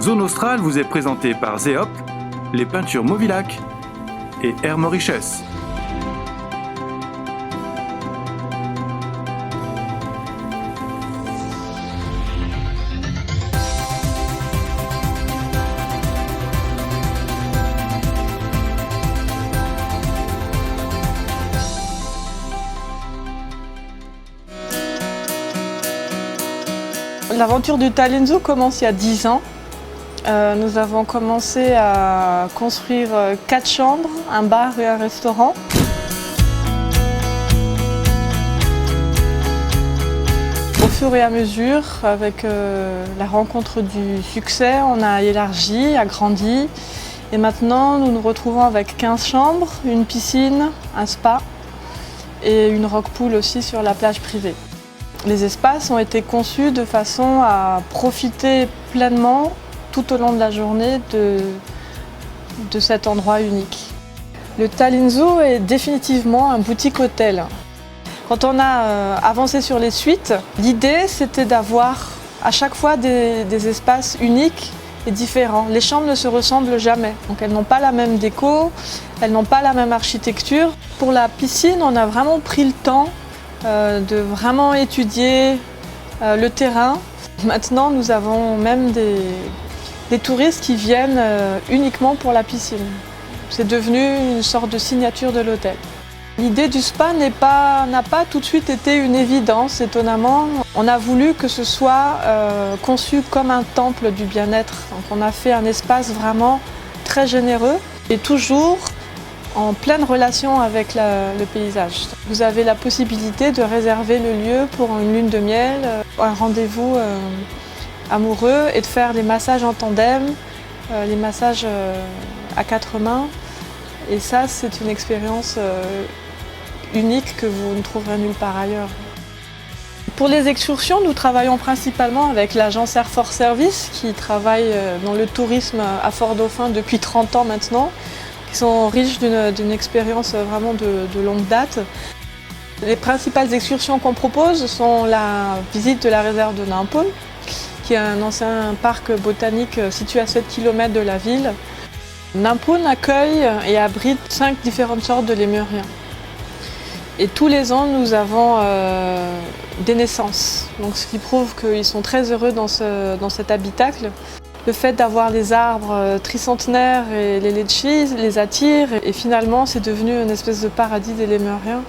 Zone Australe vous est présentée par Zeop, les peintures Movilac et Air Mauritius. L'aventure du Tallinn Zoo commence il y a 10 ans. Nous avons commencé à construire 4 chambres, un bar et un restaurant. Au fur et à mesure, avec la rencontre du succès, on a élargi, agrandi. Et maintenant, nous nous retrouvons avec 15 chambres, une piscine, un spa et une rock pool aussi sur la plage privée. Les espaces ont été conçus de façon à profiter pleinement tout au long de la journée de cet endroit unique. Le Tallinn Zoo est définitivement un boutique hôtel. Quand on a avancé sur les suites, l'idée c'était d'avoir à chaque fois des espaces uniques et différents. Les chambres ne se ressemblent jamais, donc elles n'ont pas la même déco, elles n'ont pas la même architecture. Pour la piscine, on a vraiment pris le temps de vraiment étudier le terrain. Maintenant, nous avons même des touristes qui viennent uniquement pour la piscine. C'est devenu une sorte de signature de l'hôtel. L'idée du spa n'a pas tout de suite été une évidence, étonnamment. On a voulu que ce soit conçu comme un temple du bien-être. Donc on a fait un espace vraiment très généreux et toujours en pleine relation avec le paysage. Vous avez la possibilité de réserver le lieu pour une lune de miel, un rendez-vous amoureux et de faire des massages en tandem, les massages à 4 mains. Et ça, c'est une expérience unique que vous ne trouverez nulle part ailleurs. Pour les excursions, nous travaillons principalement avec l'agence Air Force Service qui travaille dans le tourisme à Fort-Dauphin depuis 30 ans maintenant, qui sont riches d'une expérience vraiment de longue date. Les principales excursions qu'on propose sont la visite de la réserve de Nampun, qui est un ancien parc botanique situé à 7 km de la ville. Nampun accueille et abrite 5 différentes sortes de lémuriens. Et tous les ans, nous avons des naissances, donc ce qui prouve qu'ils sont très heureux dans cet habitacle. Le fait d'avoir des arbres tricentenaires et les litchis les attire et finalement c'est devenu une espèce de paradis des lémuriens.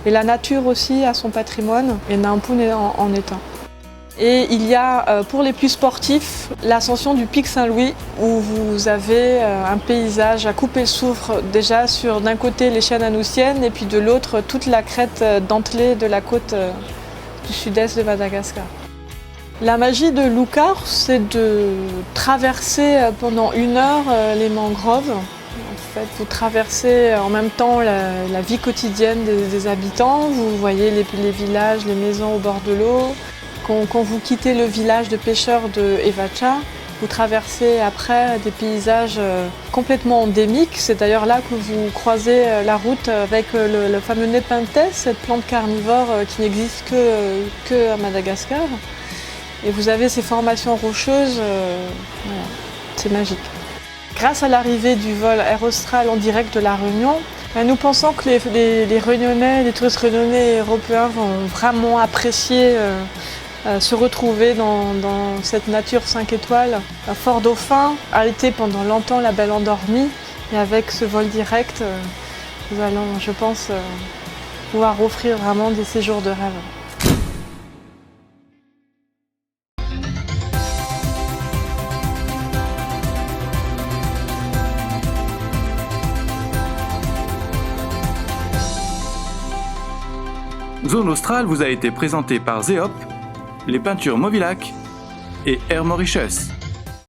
Et la nature aussi a son patrimoine et Nampun en est un. Et il y a pour les plus sportifs l'ascension du pic Saint-Louis où vous avez un paysage à couper le souffle déjà sur d'un côté les chaînes anoussiennes et puis de l'autre toute la crête dentelée de la côte du sud-est de Madagascar. La magie de Lukar, c'est de traverser pendant 1 heure les mangroves. En fait, vous traversez en même temps la vie quotidienne des habitants. Vous voyez les villages, les maisons au bord de l'eau. Quand vous quittez le village de pêcheurs de Evacha, vous traversez après des paysages complètement endémiques. C'est d'ailleurs là que vous croisez la route avec le fameux Nepenthes, cette plante carnivore qui n'existe que à Madagascar. Et vous avez ces formations rocheuses, voilà, c'est magique. Grâce à l'arrivée du vol Air Austral en direct de La Réunion, nous pensons que les Réunionnais, les touristes réunionnais et européens vont vraiment apprécier se retrouver dans cette nature 5 étoiles. Fort-Dauphin a été pendant longtemps la belle endormie et avec ce vol direct, nous allons, je pense, pouvoir offrir vraiment des séjours de rêve. Zone Australe vous a été présentée par Zeop, les peintures Movilac et Air Mauritius.